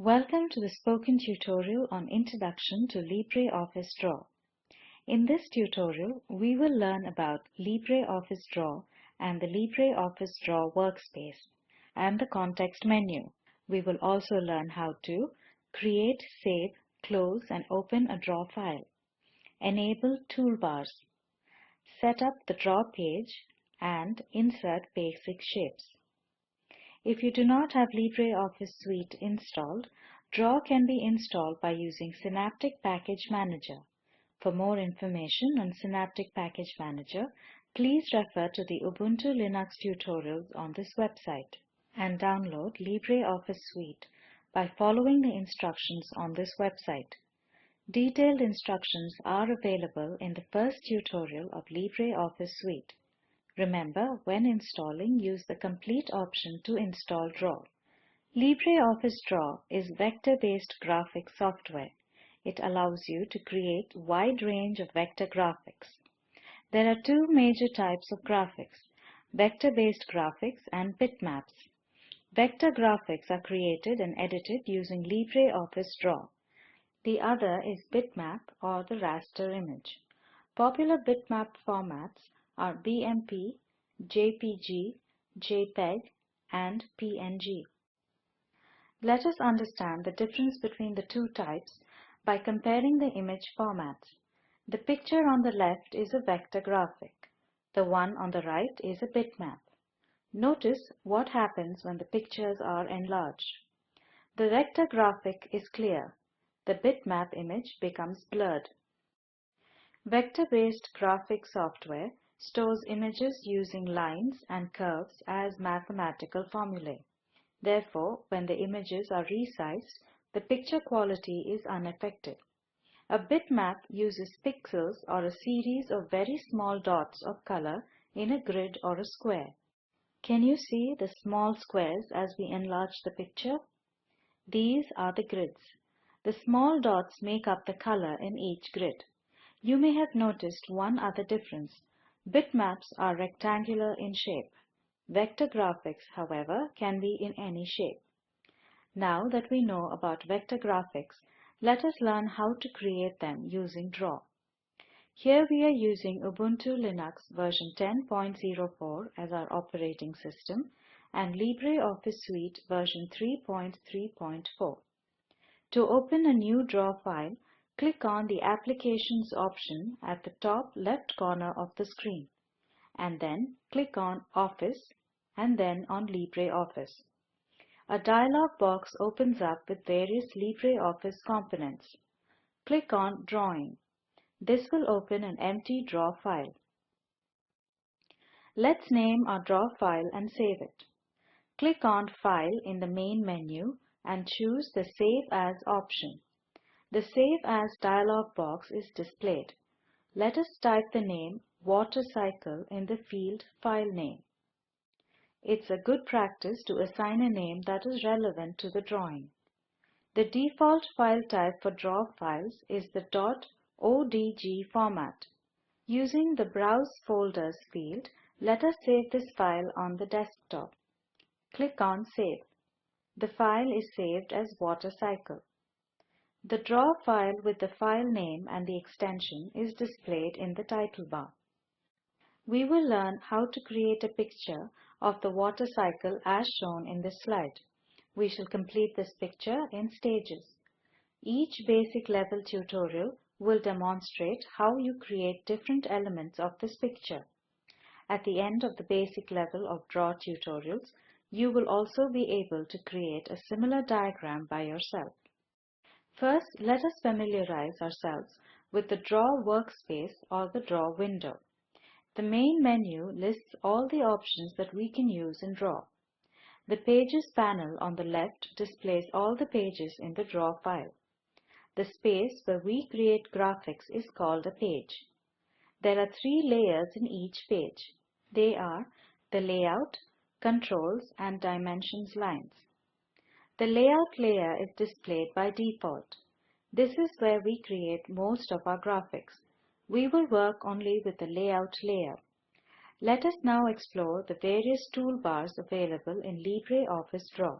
Welcome to the spoken tutorial on Introduction to LibreOffice Draw. In this tutorial, we will learn about LibreOffice Draw and the LibreOffice Draw Workspace and the context menu. We will also learn how to create, save, close and open a draw file, enable toolbars, set up the draw page, and insert basic shapes. If you do not have LibreOffice Suite installed, Draw can be installed by using Synaptic Package Manager. For more information on Synaptic Package Manager, please refer to the Ubuntu Linux tutorials on this website and download LibreOffice Suite by following the instructions on this website. Detailed instructions are available in the first tutorial of LibreOffice Suite. Remember, when installing, use the complete option to install Draw. LibreOffice Draw is vector-based graphics software. It allows you to create a wide range of vector graphics. There are two major types of graphics, vector-based graphics and bitmaps. Vector graphics are created and edited using LibreOffice Draw. The other is bitmap or the raster image. Popular bitmap formats are BMP, JPG, JPEG, and PNG. Let us understand the difference between the two types by comparing the image formats. The picture on the left is a vector graphic. The one on the right is a bitmap. Notice what happens when the pictures are enlarged. The vector graphic is clear. The bitmap image becomes blurred. Vector-based graphic software stores images using lines and curves as mathematical formulae. Therefore, when the images are resized, the picture quality is unaffected. A bitmap uses pixels or a series of very small dots of color in a grid or a square. Can you see the small squares as we enlarge the picture? These are the grids. The small dots make up the color in each grid. You may have noticed one other difference. Bitmaps are rectangular in shape. Vector graphics, however, can be in any shape. Now that we know about vector graphics, let us learn how to create them using Draw. Here we are using Ubuntu Linux version 10.04 as our operating system and LibreOffice Suite version 3.3.4. To open a new Draw file, click on the Applications option at the top left corner of the screen, and then click on Office and then on LibreOffice. A dialog box opens up with various LibreOffice components. Click on Drawing. This will open an empty Draw file. Let's name our Draw file and save it. Click on File in the main menu and choose the Save As option. The Save As dialog box is displayed. Let us type the name Water Cycle in the field File Name. It's a good practice to assign a name that is relevant to the drawing. The default file type for draw files is the .odg format. Using the Browse Folders field, let us save this file on the desktop. Click on Save. The file is saved as Water Cycle. The draw file with the file name and the extension is displayed in the title bar. We will learn how to create a picture of the water cycle as shown in this slide. We shall complete this picture in stages. Each basic level tutorial will demonstrate how you create different elements of this picture. At the end of the basic level of draw tutorials, you will also be able to create a similar diagram by yourself. First, let us familiarize ourselves with the Draw Workspace or the Draw window. The main menu lists all the options that we can use in Draw. The Pages panel on the left displays all the pages in the Draw file. The space where we create graphics is called a page. There are three layers in each page. They are the Layout, Controls, and Dimensions lines. The Layout layer is displayed by default. This is where we create most of our graphics. We will work only with the Layout layer. Let us now explore the various toolbars available in LibreOffice Draw.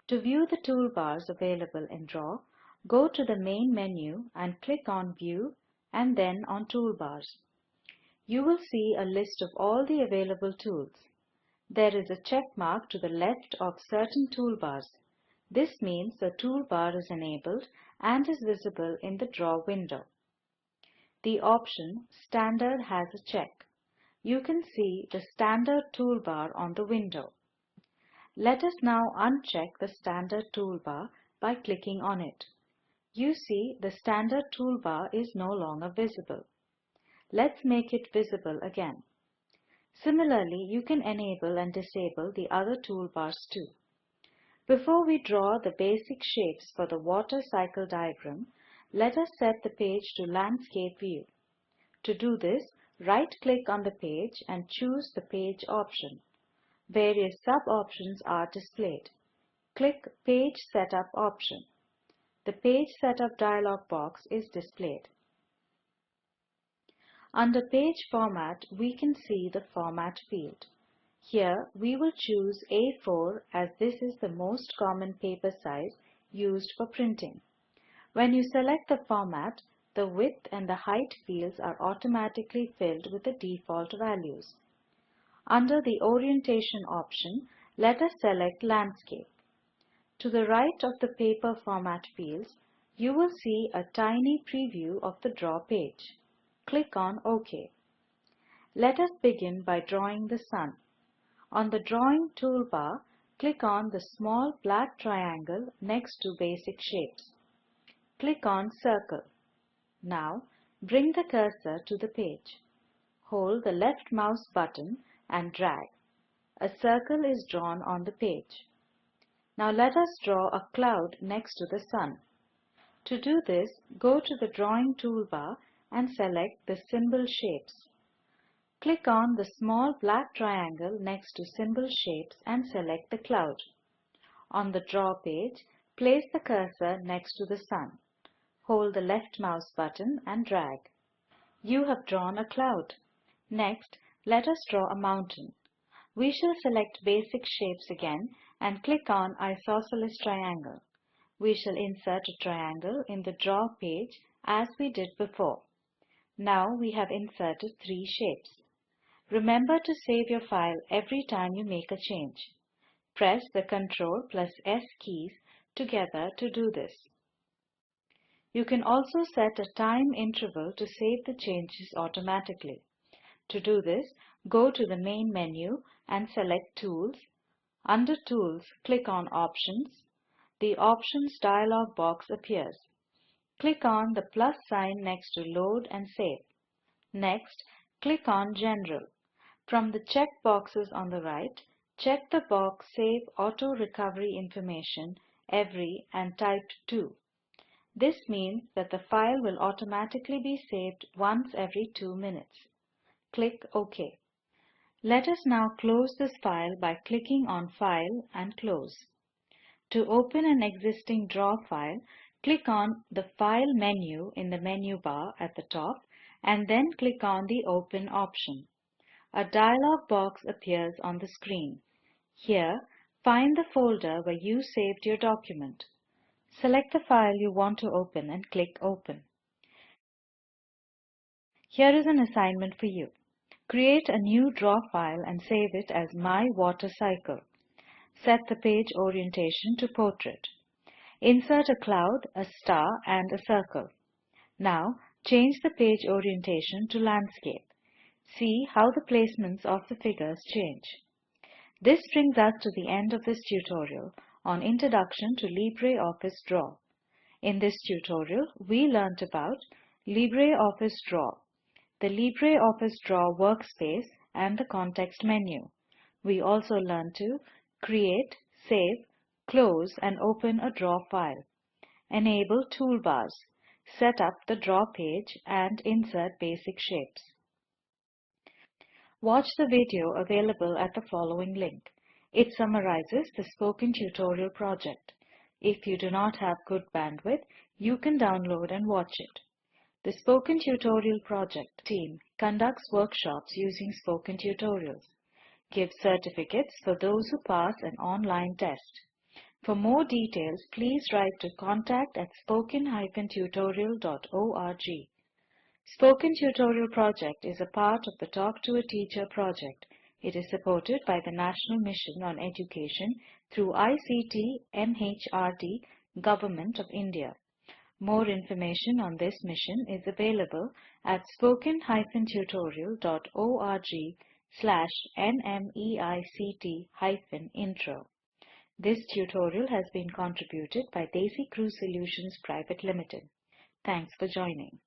To view the toolbars available in Draw, go to the main menu and click on View and then on Toolbars. You will see a list of all the available tools. There is a check mark to the left of certain toolbars. This means the toolbar is enabled and is visible in the Draw window. The option Standard has a check. You can see the Standard toolbar on the window. Let us now uncheck the Standard toolbar by clicking on it. You see the Standard toolbar is no longer visible. Let's make it visible again. Similarly, you can enable and disable the other toolbars too. Before we draw the basic shapes for the water cycle diagram, let us set the page to Landscape View. To do this, right-click on the page and choose the Page option. Various sub-options are displayed. Click Page Setup option. The Page Setup dialog box is displayed. Under Page Format, we can see the Format field. Here, we will choose A4 as this is the most common paper size used for printing. When you select the format, the width and the height fields are automatically filled with the default values. Under the Orientation option, let us select Landscape. To the right of the paper format fields, you will see a tiny preview of the Draw page. Click on OK. Let us begin by drawing the sun. On the Drawing toolbar, click on the small black triangle next to Basic Shapes. Click on Circle. Now, bring the cursor to the page. Hold the left mouse button and drag. A circle is drawn on the page. Now let us draw a cloud next to the sun. To do this, go to the Drawing toolbar and select the Symbol Shapes. Click on the small black triangle next to Symbol Shapes and select the cloud. On the Draw page, place the cursor next to the sun. Hold the left mouse button and drag. You have drawn a cloud. Next, let us draw a mountain. We shall select Basic Shapes again and click on Isosceles Triangle. We shall insert a triangle in the Draw page as we did before. Now we have inserted 3 shapes. Remember to save your file every time you make a change. Press the Ctrl plus S keys together to do this. You can also set a time interval to save the changes automatically. To do this, go to the main menu and select Tools. Under Tools, click on Options. The Options dialog box appears. Click on the plus sign next to Load and Save. Next, click on General. From the check boxes on the right, check the box Save AutoRecovery Information Every and type 2. This means that the file will automatically be saved once every 2 minutes. Click OK. Let us now close this file by clicking on File and Close. To open an existing Draw file, click on the File menu in the menu bar at the top and then click on the Open option. A dialog box appears on the screen. Here, find the folder where you saved your document. Select the file you want to open and click Open. Here is an assignment for you. Create a new Draw file and save it as My Water Cycle. Set the page orientation to Portrait. Insert a cloud, a star, and a circle. Now, change the page orientation to Landscape. See how the placements of the figures change. This brings us to the end of this tutorial on Introduction to LibreOffice Draw. In this tutorial, we learnt about LibreOffice Draw, the LibreOffice Draw workspace, and the context menu. We also learned to create, save, close, and open a Draw file, enable toolbars, set up the Draw page, and insert basic shapes. Watch the video available at the following link. It summarizes the spoken tutorial project. If you do not have good bandwidth, you can download and watch it. The Spoken Tutorial Project team conducts workshops using spoken tutorials, gives certificates for those who pass an online test. For more details, please write to contact@spoken-tutorial.org. Spoken Tutorial project is a part of the Talk to a Teacher project. It is supported by the National Mission on Education through ICT MHRD, Government of India. More information on this mission is available at spoken-tutorial.org/nmeict-intro. This tutorial has been contributed by Daisy Crew Solutions Private Limited. Thanks for joining.